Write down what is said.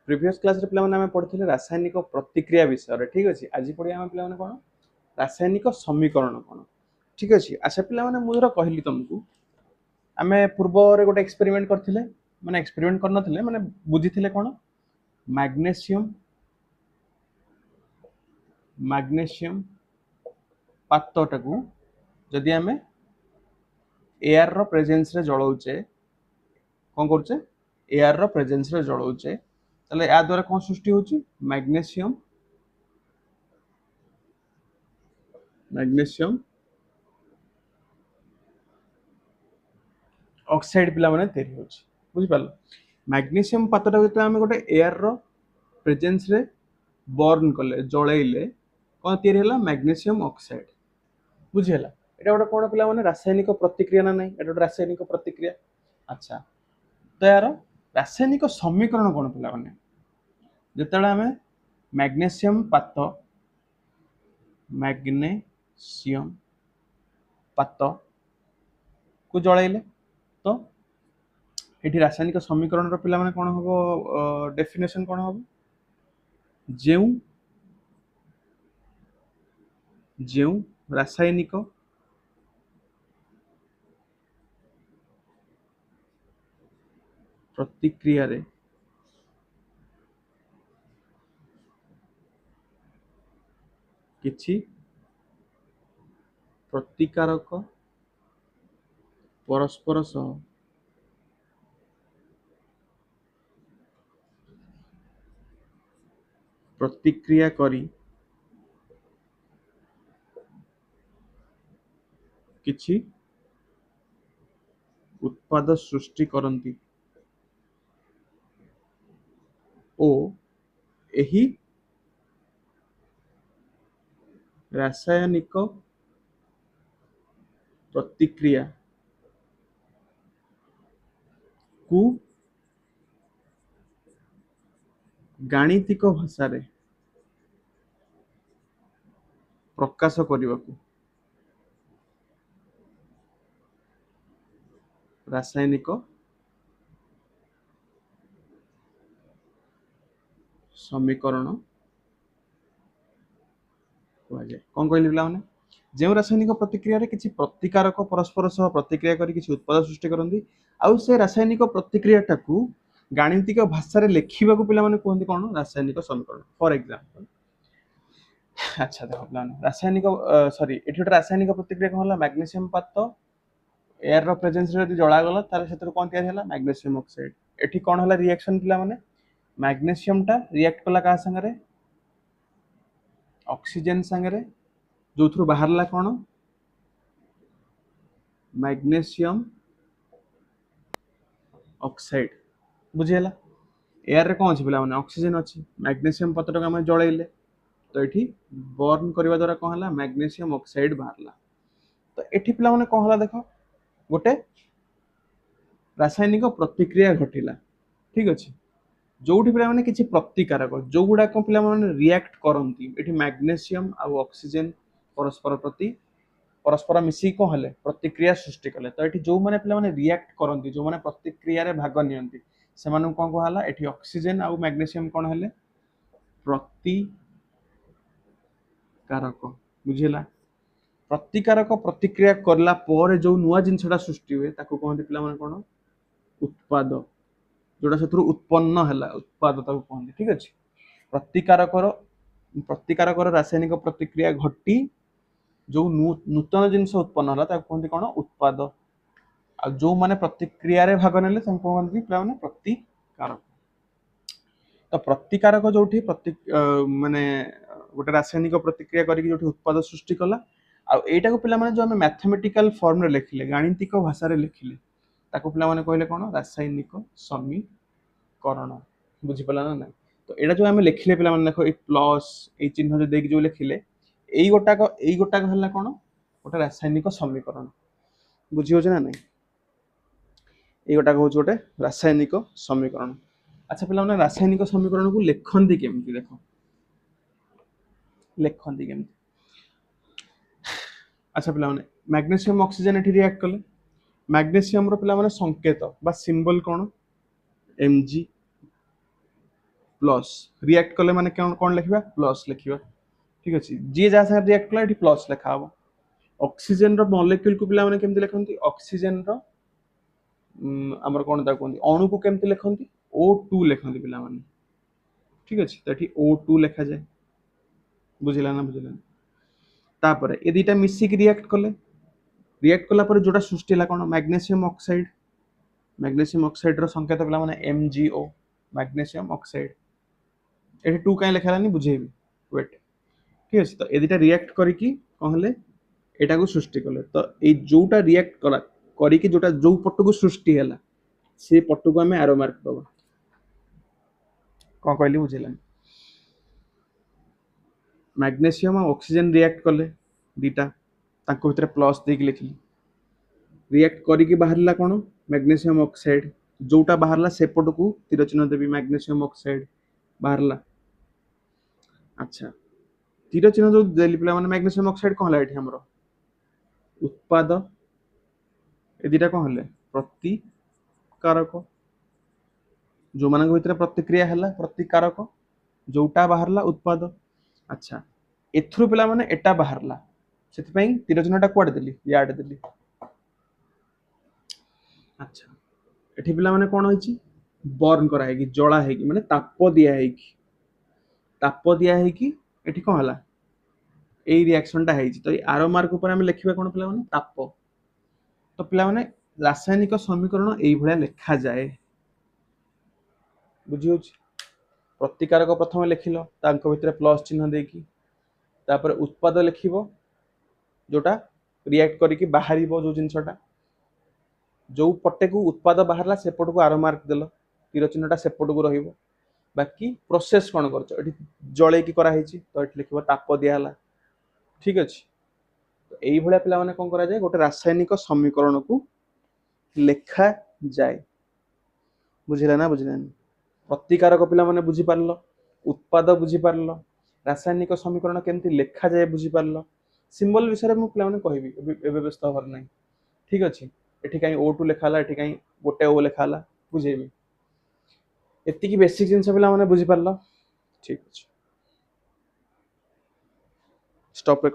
Previous class रे पिला माने हमें पढ़िथिले रासायनिक प्रतिक्रिया विषय रे ठीक अछि। आज पढ़िया हम पिला माने कोन रासायनिक समीकरण कोन ठीक अछि। अच्छा पिला माने मु जरा कहली तुमको आमे पूर्व रे गोटे एक्सपेरिमेंट करथिले माने एक्सपेरिमेंट करन थिले माने बुझिथिले कोन मैग्नीशियम मैग्नीशियम पातटाकू जदि आमे एयर रो प्रेजेंस रे जळौचे कोन करचे एयर रो प्रेजेंस रे जळौचे तले या द्वारा कोन सृष्टि होची मैग्नीशियम मैग्नीशियम ऑक्साइड पिला माने तैयारी होची बुझि पालो। मैग्नीशियम पातटा जते आमे गोटे एयर रो प्रेजेंस रे बर्न कले जळैले कोन तैयारी हला मैग्नीशियम ऑक्साइड बुझि हला। एटा गोटे कोन पिला माने रासायनिक प्रतिक्रिया ना नहीं एटा गोटे रासायनिक प्रतिक्रिया। अच्छा तो यार रासायनिक समीकरण कोन पिला माने जेतेला आमे मैग्नीशियम पात को जळैले तो एठी रासायनिक समीकरण रो पिला माने कोन हबो डेफिनेशन कोन हबो जेउ जेउ रासायनिक प्रतिक्रिया रे किछि प्रतिकारक परस्पर सह प्रतिक्रिया करी किछि उत्पाद सृष्टि करंती ओ एही रासायनिक प्रतिक्रिया को गाणितिक भाषा रे प्रकाश करबाकू रासायनिक समीकरण कह जाए कौन कहली पिला माने जो रासायनिक प्रतिक्रिया रे किछि प्रतिकारक परस्पर सह प्रतिक्रिया करी किछि उत्पाद सृष्टि करंती आउ से रासायनिक प्रतिक्रिया टाकू गाणितिक भाषा रे लेखिबाकू पिला माने कहंती कोन रासायनिक समीकरण फॉर एग्जांपल। अच्छा देखो पिला माने रासायनिक सॉरी एठी गोटे रासायनिक प्रतिक्रिया कोन हला मैग्नीशियम पात एयर रो प्रेजेंस रे जदी जळा गला तार क्षेत्र कोन तयार हला मैग्नीशियम ऑक्साइड एठी कोन हला रिएक्शन पिला माने मैग्नीशियम टा रिएक्ट कला का संगे ऑक्सीजन संगे जो थ्रू बाहरला कोन मैग्नीशियम ऑक्साइड बुझिला। एयर रे कोन अछि पिला माने ऑक्सीजन अछि मैग्नीशियम पत्र का हम जळैले तो एठी बर्न करबा द्वारा कोन हला मैग्नीशियम ऑक्साइड बाहरला तो एठी पिला माने कोन हला देखो गोटे रासायनिक प्रतिक्रिया घटिला ठीक अछि जोठी पिला माने किछि प्रतिकारक जो गुडा को पिला माने रिएक्ट करंती एठी मैग्नीशियम आ ऑक्सीजन परस्पर प्रति परस्पर मिसी को हले प्रतिक्रिया सृष्टि कले तो एठी जो माने पिला माने रिएक्ट करंती जो माने प्रतिक्रिया रे भाग नियंती से मानु कोन को हला एठी ऑक्सीजन आ मैग्नीशियम कोन हले प्रतिकारक बुझिला। प्रतिकारक प्रतिक्रिया करला पर जो नुवा जिनसडा सृष्टि हुए ताको कहंती पिला माने कोन उत्पाद जोड़ा से उत्पन्न है उत्पाद कहते ठीक अच्छे। प्रतिकारक रासायनिक प्रतिक्रिया घटी जो नूतन जिनस उत्पन्न है कहते कौन उत्पाद आ जो माने प्रतिक्रिया रे भाग नेले कहते पे प्रतिकारक। तो प्रतिकारक जो माने गोटे रासायनिक प्रतिक्रिया करके जो उत्पाद सृष्टि कला आईटा को पिला माने जो हमें मैथमेटिकल फॉर्म रे लिखिले गाणितिक भाषा रे लिखिले ताको पिला माने कहले कोन रासायनिक समीकरण बुझी पला ना ना। तो एटा जो हमें लिखिले पिला माने देखो ए प्लस ए चिन्ह जो देख जो लिखिले एई गोटाक हला कोन गोटे रासायनिक समीकरण बुझी हो ना नहीं एई गोटाक हो गोटे रासायनिक समीकरण। अच्छा पिला माने रासायनिक समीकरण को लेखंती केमती देखो लेखंती केमती। अच्छा पिला माने मैग्नीशियम ऑक्सीजन एठी रिएक्ट कले मैग्नीशियम रो पिला माने संकेत बा सिंबल कोन Mg प्लस रिएक्ट कले माने कौन लिखा प्लस लिखा ठीक अच्छे जी जहाँ साथ रिएक्ट कला प्लस लिखा हम ऑक्सीजन रो मॉलिक्यूल को पिला माने केमती लिखंती ऑक्सीजन रो हमर कोन ता कोंती अणु को केमती लिखंती O2 लिखंती पिला माने ठीक अच्छे तो ये O2 लिखा जाए बुझिला ना बुझिला तापर ए दीटा मिसिक रिएक्ट कला पर जोटा सृष्टि है कौन मैग्नेशियम ऑक्साइड रो संकेत पिला माने MgO मैग्नेशियम ऑक्साइड एठी 2 काई लिखालानी बुझेबी वेट ठीक अछि तो ए दुटा रिएक्ट करिकी कहले एटा को सृष्टि कले तो ए जोटा रिएक्ट कला करिकी जोटा जो पट्ट को सृष्टि हैला से पट्ट को हमें एरो मार्क दबा कोन कहली बुझिलानी मैग्नेशियम और ऑक्सीजन रिएक्ट कले दीटा ताको भितर प्लस देकी लिखली रिएक्ट करिकी बाहरला कोन मैग्नेशियम ऑक्साइड जोटा बाहरला से पट्ट को तीर चिन्ह देबी मैग्नेशियम ऑक्साइड बाहरला अच्छा तीर चिन्ह जो देली पिला माने मैग्नेशियम ऑक्साइड कहला एठी हमरो उत्पाद ए दुटा कौन है प्रतिकारक जो मान भर प्रतिक्रिया है प्रतिकारक जोटा बाहरला उत्पाद अच्छा एथुरु पिला माने एटा बाहरला से तीर चिन्हटा कुआडे देली याडे देली अच्छा एठी पिला माने कोन होईची बर्न करा है जला है माने ताप दिया है कि एठी कोन हला एई रिएक्शनटा है तो आरो मार्क ऊपर हम लिखिबा कोन पिला माने ताप तो पिला माने रासायनिक समीकरण एई भलिया लिखा जाए बुझियो प्रतिकारक प्रथम लिखिलो तांको भितर प्लस चिन्ह देकी तापर उत्पाद लिखिबो जोटा रिएक्ट करिकी बाहरिबो जो जिंसटा जो पट्टे को उत्पाद बाहरला सेपट को आरो मार्क देलो तीर चिन्हटा सेपट को रहिबो बाकी प्रोसेस कोन करछो एठी जळे की करा हेची तो एठी लिखिबो ताप दिया हला ठीक अछि तो एई भलिया पिला माने कोन करा जाय गोटे रासायनिक समीकरण को लिखा जाए बुझिला ना बुझिलानी प्रतिकारक पिला माने बुझी पारलो उत्पाद बुझी पारलो रासायनिक समीकरण केमती लिखा जाए बुझी पारलो सिंबल विषय में पिला माने कहबी एबे व्यस्त हर नहीं ठीक अछि एठी काई O2 लिखाला एठी काई गोटे O लिखाला बुझेबी एति की बेसिक जिंस पिला माने बुझी पारलो ठीक अछि स्टॉप